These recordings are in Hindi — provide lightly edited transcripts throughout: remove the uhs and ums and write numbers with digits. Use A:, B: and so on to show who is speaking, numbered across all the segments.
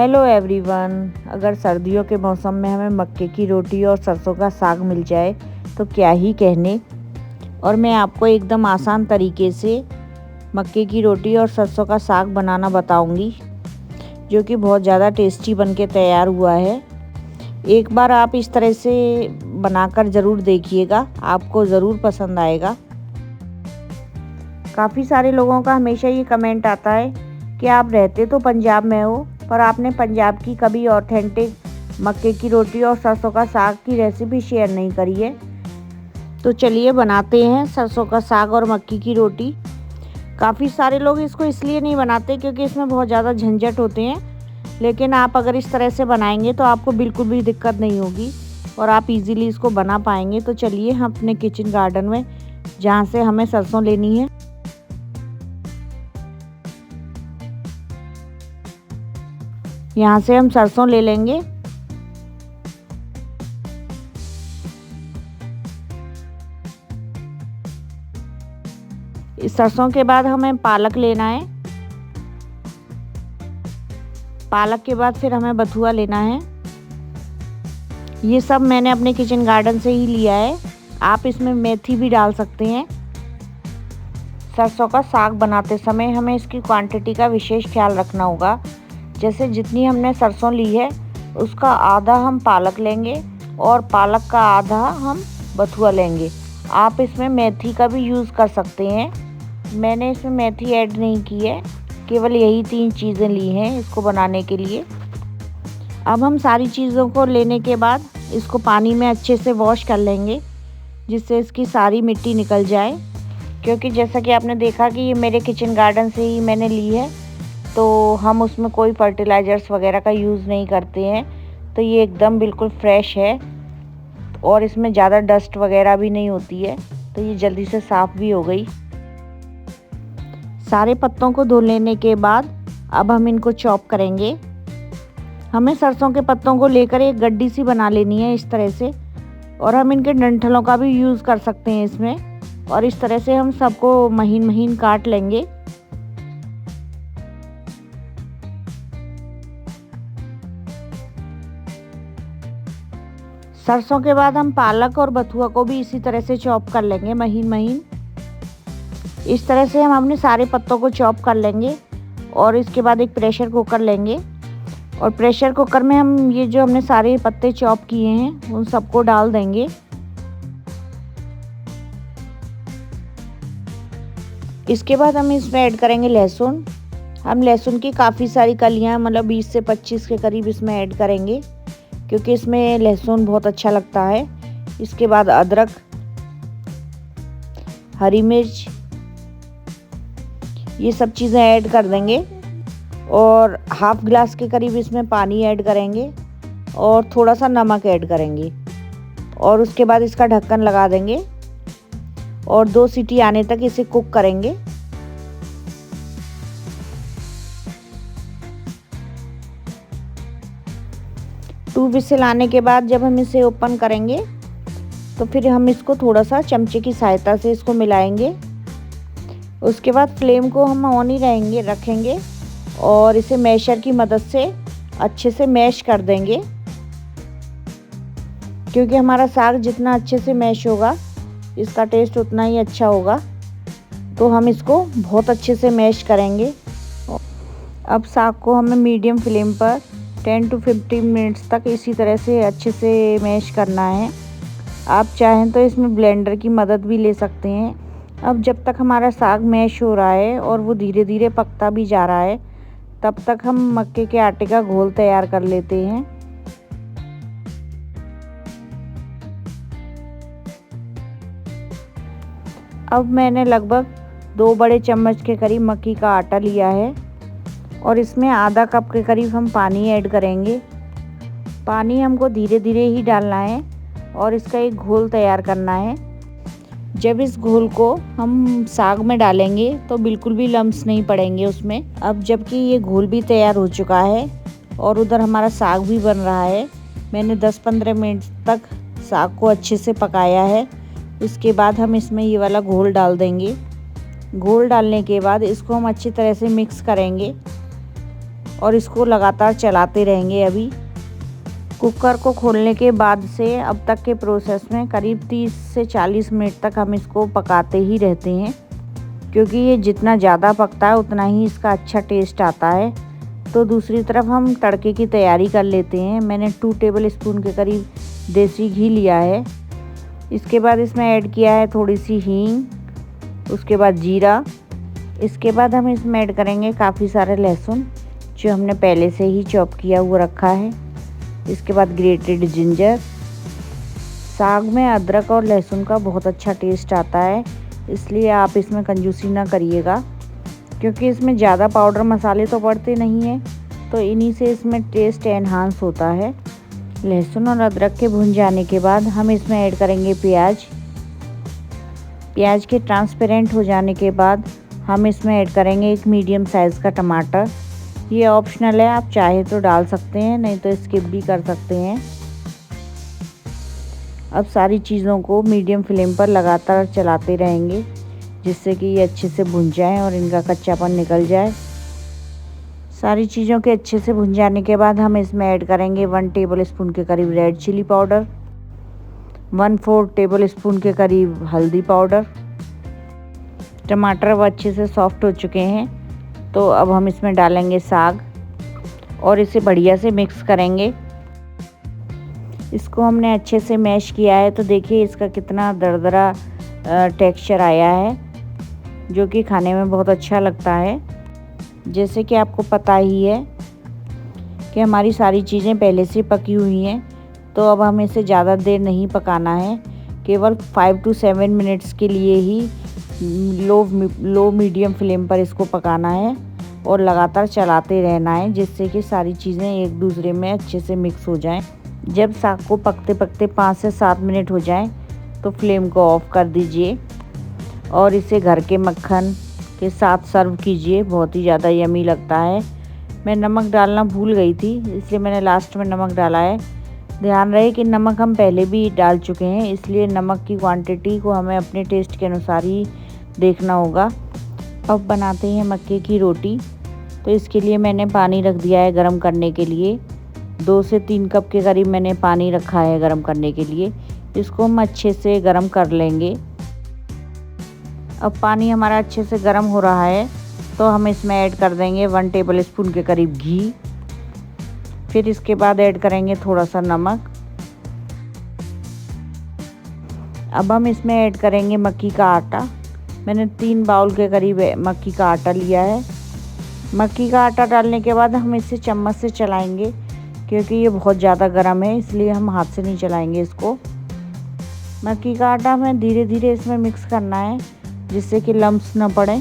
A: Hello everyone. अगर सर्दियों के मौसम में हमें मक्के की रोटी और सरसों का साग मिल जाए तो क्या ही कहने। और मैं आपको एकदम आसान तरीके से मक्के की रोटी और सरसों का साग बनाना बताऊंगी, जो कि बहुत ज़्यादा टेस्टी बनके तैयार हुआ है। एक बार आप इस तरह से बनाकर ज़रूर देखिएगा, आपको ज़रूर पसंद आएगा। काफ़ी सारे लोगों का हमेशा ये कमेंट आता है कि आप रहते तो पंजाब में हो, पर आपने पंजाब की कभी ऑथेंटिक मक्के की रोटी और सरसों का साग की रेसिपी शेयर नहीं करी है। तो चलिए बनाते हैं सरसों का साग और मक्की की रोटी। काफ़ी सारे लोग इसको इसलिए नहीं बनाते क्योंकि इसमें बहुत ज़्यादा झंझट होते हैं, लेकिन आप अगर इस तरह से बनाएंगे तो आपको बिल्कुल भी दिक्कत नहीं होगी और आप इजीली इसको बना पाएंगे। तो चलिए हम अपने किचन गार्डन में, जहाँ से हमें सरसों लेनी है, यहाँ से हम सरसों ले लेंगे। इस सरसों के बाद हमें पालक लेना है। पालक के बाद फिर हमें बथुआ लेना है। ये सब मैंने अपने किचन गार्डन से ही लिया है, आप इसमें मेथी भी डाल सकते हैं। सरसों का साग बनाते समय हमें इसकी क्वांटिटी का विशेष ख्याल रखना होगा। जैसे जितनी हमने सरसों ली है उसका आधा हम पालक लेंगे और पालक का आधा हम बथुआ लेंगे। आप इसमें मेथी का भी यूज़ कर सकते हैं, मैंने इसमें मेथी ऐड नहीं की है, केवल यही 3 चीज़ें ली हैं इसको बनाने के लिए। अब हम सारी चीज़ों को लेने के बाद इसको पानी में अच्छे से वॉश कर लेंगे, जिससे इसकी सारी मिट्टी निकल जाए। क्योंकि जैसा कि आपने देखा कि ये मेरे किचन गार्डन से ही मैंने ली है, तो हम उसमें कोई फर्टिलाइज़र्स वगैरह का यूज़ नहीं करते हैं। तो ये एकदम बिल्कुल फ्रेश है और इसमें ज़्यादा डस्ट वगैरह भी नहीं होती है, तो ये जल्दी से साफ़ भी हो गई। सारे पत्तों को धो लेने के बाद अब हम इनको चॉप करेंगे। हमें सरसों के पत्तों को लेकर एक गड्डी सी बना लेनी है इस तरह से, और हम इनके डंठलों का भी यूज़ कर सकते हैं इसमें। और इस तरह से हम सबको महीन महीन काट लेंगे। सरसों के बाद हम पालक और बथुआ को भी इसी तरह से चॉप कर लेंगे महीन महीन। इस तरह से हम अपने सारे पत्तों को चॉप कर लेंगे और इसके बाद एक प्रेशर कुकर लेंगे और प्रेशर कुकर में हम ये जो हमने सारे पत्ते चॉप किए हैं उन सबको डाल देंगे। इसके बाद हम इसमें ऐड करेंगे लहसुन। हम लहसुन की काफ़ी सारी कलियां, मतलब 20 से 25 के करीब इसमें ऐड करेंगे, क्योंकि इसमें लहसुन बहुत अच्छा लगता है। इसके बाद अदरक, हरी मिर्च, ये सब चीज़ें ऐड कर देंगे और हाफ गिलास के करीब इसमें पानी ऐड करेंगे और थोड़ा सा नमक ऐड करेंगे और उसके बाद इसका ढक्कन लगा देंगे और 2 सीटी आने तक इसे कुक करेंगे। टू विसिल आने के बाद जब हम इसे ओपन करेंगे तो फिर हम इसको थोड़ा सा चमचे की सहायता से इसको मिलाएंगे। उसके बाद फ्लेम को हम ऑन ही रखेंगे और इसे मैशर की मदद से अच्छे से मैश कर देंगे, क्योंकि हमारा साग जितना अच्छे से मैश होगा इसका टेस्ट उतना ही अच्छा होगा। तो हम इसको बहुत अच्छे से मैश करेंगे। अब साग को हमें मीडियम फ्लेम पर 10 to 15 मिनट्स तक इसी तरह से अच्छे से मैश करना है। आप चाहें तो इसमें ब्लेंडर की मदद भी ले सकते हैं। अब जब तक हमारा साग मैश हो रहा है और वो धीरे धीरे पकता भी जा रहा है, तब तक हम मक्के के आटे का घोल तैयार कर लेते हैं। अब मैंने लगभग 2 बड़े चम्मच के करीब मक्की का आटा लिया है और इसमें आधा कप के करीब हम पानी ऐड करेंगे। पानी हमको धीरे धीरे ही डालना है और इसका एक घोल तैयार करना है। जब इस घोल को हम साग में डालेंगे तो बिल्कुल भी लम्स नहीं पड़ेंगे उसमें। अब जबकि ये घोल भी तैयार हो चुका है और उधर हमारा साग भी बन रहा है, मैंने 10-15 मिनट तक साग को अच्छे से पकाया है। उसके बाद हम इसमें ये वाला घोल डाल देंगे। घोल डालने के बाद इसको हम अच्छी तरह से मिक्स करेंगे। और इसको लगातार चलाते रहेंगे। अभी कुकर को खोलने के बाद से अब तक के प्रोसेस में करीब 30 से 40 मिनट तक हम इसको पकाते ही रहते हैं, क्योंकि ये जितना ज़्यादा पकता है उतना ही इसका अच्छा टेस्ट आता है। तो दूसरी तरफ हम तड़के की तैयारी कर लेते हैं। मैंने 2 टेबल स्पून के करीब देसी घी लिया है। इसके बाद इसमें ऐड किया है थोड़ी सी हींग, उसके बाद जीरा। इसके बाद हम इसमें ऐड करेंगे काफ़ी सारे लहसुन जो हमने पहले से ही चॉप किया हुआ रखा है। इसके बाद ग्रेटेड जिंजर। साग में अदरक और लहसुन का बहुत अच्छा टेस्ट आता है, इसलिए आप इसमें कंजूसी ना करिएगा, क्योंकि इसमें ज़्यादा पाउडर मसाले तो पड़ते नहीं हैं, तो इन्हीं से इसमें टेस्ट एनहांस होता है। लहसुन और अदरक के भुन जाने के बाद हम इसमें ऐड करेंगे प्याज। प्याज के ट्रांसपेरेंट हो जाने के बाद हम इसमें ऐड करेंगे एक मीडियम साइज़ का टमाटर। ये ऑप्शनल है, आप चाहे तो डाल सकते हैं, नहीं तो स्किप भी कर सकते हैं। अब सारी चीज़ों को मीडियम फ्लेम पर लगातार चलाते रहेंगे, जिससे कि ये अच्छे से भुन जाएं और इनका कच्चापन निकल जाए। सारी चीज़ों के अच्छे से भुन जाने के बाद हम इसमें ऐड करेंगे 1 टेबल स्पून के करीब red chilli powder, 1/4 tablespoon के करीब हल्दी पाउडर। टमाटर अब अच्छे से सॉफ्ट हो चुके हैं, तो अब हम इसमें डालेंगे साग और इसे बढ़िया से मिक्स करेंगे। इसको हमने अच्छे से मैश किया है, तो देखिए इसका कितना दरदरा टेक्सचर आया है, जो कि खाने में बहुत अच्छा लगता है। जैसे कि आपको पता ही है कि हमारी सारी चीज़ें पहले से पकी हुई हैं, तो अब हमें इसे ज़्यादा देर नहीं पकाना है। केवल 5 to 7 मिनट्स के लिए ही लो मीडियम फ्लेम पर इसको पकाना है और लगातार चलाते रहना है, जिससे कि सारी चीज़ें एक दूसरे में अच्छे से मिक्स हो जाएं। जब साग को पकते पकते 5 से 7 मिनट हो जाएं, तो फ्लेम को ऑफ कर दीजिए और इसे घर के मक्खन के साथ सर्व कीजिए। बहुत ही ज़्यादा यमी लगता है। मैं नमक डालना भूल गई थी, इसलिए मैंने लास्ट में नमक डाला है। ध्यान रहे कि नमक हम पहले भी डाल चुके हैं, इसलिए नमक की क्वांटिटी को हमें अपने टेस्ट के अनुसार ही देखना होगा। अब बनाते हैं मक्के की रोटी। तो इसके लिए मैंने पानी रख दिया है गरम करने के लिए। 2 से 3 कप के करीब मैंने पानी रखा है गरम करने के लिए। इसको हम अच्छे से गरम कर लेंगे। अब पानी हमारा अच्छे से गरम हो रहा है, तो हम इसमें ऐड कर देंगे 1 टेबल स्पून के करीब घी। फिर इसके बाद ऐड करेंगे थोड़ा सा नमक। अब हम इसमें ऐड करेंगे मक्की का आटा। मैंने 3 बाउल के करीब मक्की का आटा लिया है। मक्की का आटा डालने के बाद हम इसे चम्मच से चलाएंगे, क्योंकि ये बहुत ज़्यादा गर्म है, इसलिए हम हाथ से नहीं चलाएंगे इसको। मक्की का आटा हमें धीरे धीरे इसमें मिक्स करना है, जिससे कि लम्प्स न पड़े।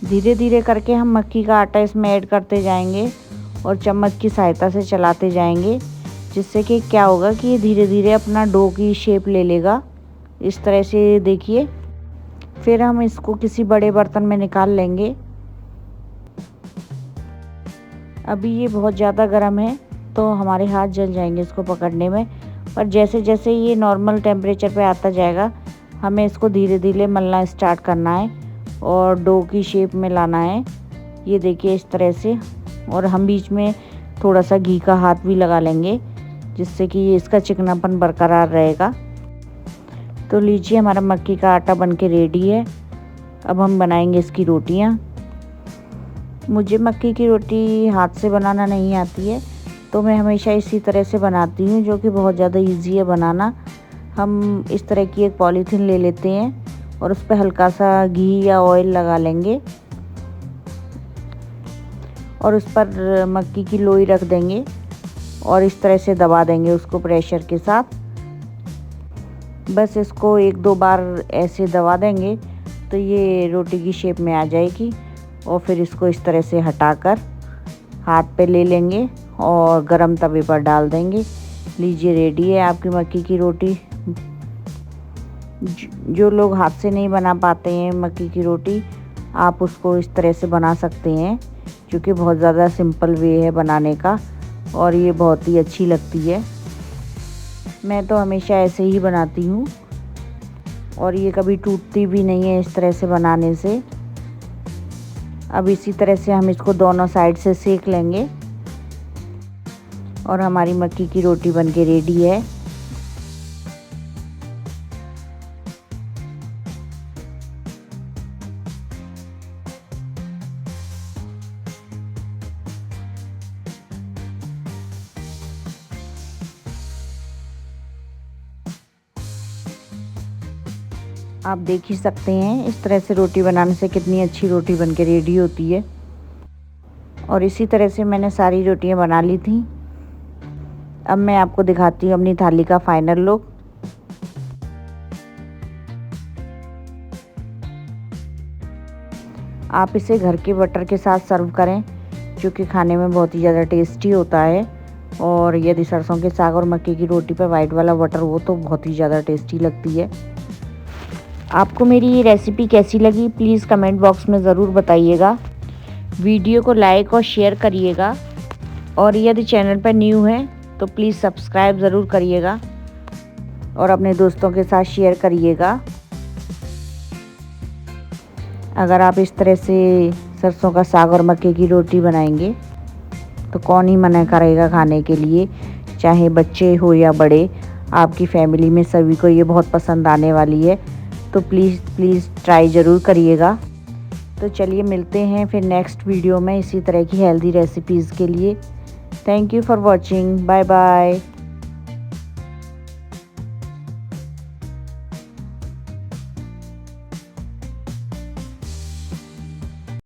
A: धीरे धीरे करके हम मक्की का आटा इसमें ऐड करते जाएंगे और चम्मच की सहायता से चलाते जाएंगे, जिससे कि क्या होगा कि ये धीरे धीरे अपना डो की शेप ले लेगा। इस तरह से देखिए। फिर हम इसको किसी बड़े बर्तन में निकाल लेंगे। अभी ये बहुत ज़्यादा गर्म है, तो हमारे हाथ जल जाएंगे इसको पकड़ने में। पर जैसे जैसे ये नॉर्मल टेम्परेचर पे आता जाएगा, हमें इसको धीरे धीरे मलना स्टार्ट करना है और डो की शेप में लाना है। ये देखिए इस तरह से। और हम बीच में थोड़ा सा घी का हाथ भी लगा लेंगे, जिससे कि ये इसका चिकनापन बरकरार रहेगा। तो लीजिए हमारा मक्की का आटा बनके रेडी है। अब हम बनाएंगे इसकी रोटियां। मुझे मक्की की रोटी हाथ से बनाना नहीं आती है, तो मैं हमेशा इसी तरह से बनाती हूँ, जो कि बहुत ज़्यादा इजी है बनाना। हम इस तरह की एक पॉलीथीन ले लेते हैं और उस पर हल्का सा घी या ऑयल लगा लेंगे और उस पर मक्की की लोई रख देंगे और इस तरह से दबा देंगे उसको प्रेशर के साथ। बस इसको 1-2 बार ऐसे दबा देंगे, तो ये रोटी की शेप में आ जाएगी। और फिर इसको इस तरह से हटाकर हाथ पे ले लेंगे और गरम तवे पर डाल देंगे। लीजिए रेडी है आपकी मक्की की रोटी। जो लोग हाथ से नहीं बना पाते हैं मक्की की रोटी, आप उसको इस तरह से बना सकते हैं, क्योंकि बहुत ज़्यादा सिंपल वे है बनाने का और ये बहुत ही अच्छी लगती है। मैं तो हमेशा ऐसे ही बनाती हूँ और ये कभी टूटती भी नहीं है इस तरह से बनाने से। अब इसी तरह से हम इसको दोनों साइड से सेक लेंगे और हमारी मक्की की रोटी बनके रेडी है। आप देख ही सकते हैं इस तरह से रोटी बनाने से कितनी अच्छी रोटी बनके रेडी होती है। और इसी तरह से मैंने सारी रोटियां बना ली थी। अब मैं आपको दिखाती हूँ अपनी थाली का फाइनल लुक। आप इसे घर के बटर के साथ सर्व करें जो कि खाने में बहुत ही ज़्यादा टेस्टी होता है। और यदि सरसों के साग और मक्के की रोटी पर वाइट वाला बटर हो तो बहुत ही ज़्यादा टेस्टी लगती है। आपको मेरी ये रेसिपी कैसी लगी प्लीज़ कमेंट बॉक्स में ज़रूर बताइएगा। वीडियो को लाइक और शेयर करिएगा और यदि चैनल पर न्यू है तो प्लीज़ सब्सक्राइब ज़रूर करिएगा और अपने दोस्तों के साथ शेयर करिएगा। अगर आप इस तरह से सरसों का साग और मक्के की रोटी बनाएंगे तो कौन ही मना करेगा खाने के लिए, चाहे बच्चे हो या बड़े। आपकी फैमिली में सभी को ये बहुत पसंद आने वाली है, तो प्लीज़ ट्राई ज़रूर करिएगा। तो चलिए मिलते हैं फिर नेक्स्ट वीडियो में इसी तरह की हेल्दी रेसिपीज़ के लिए। Thank you for watching. Bye bye.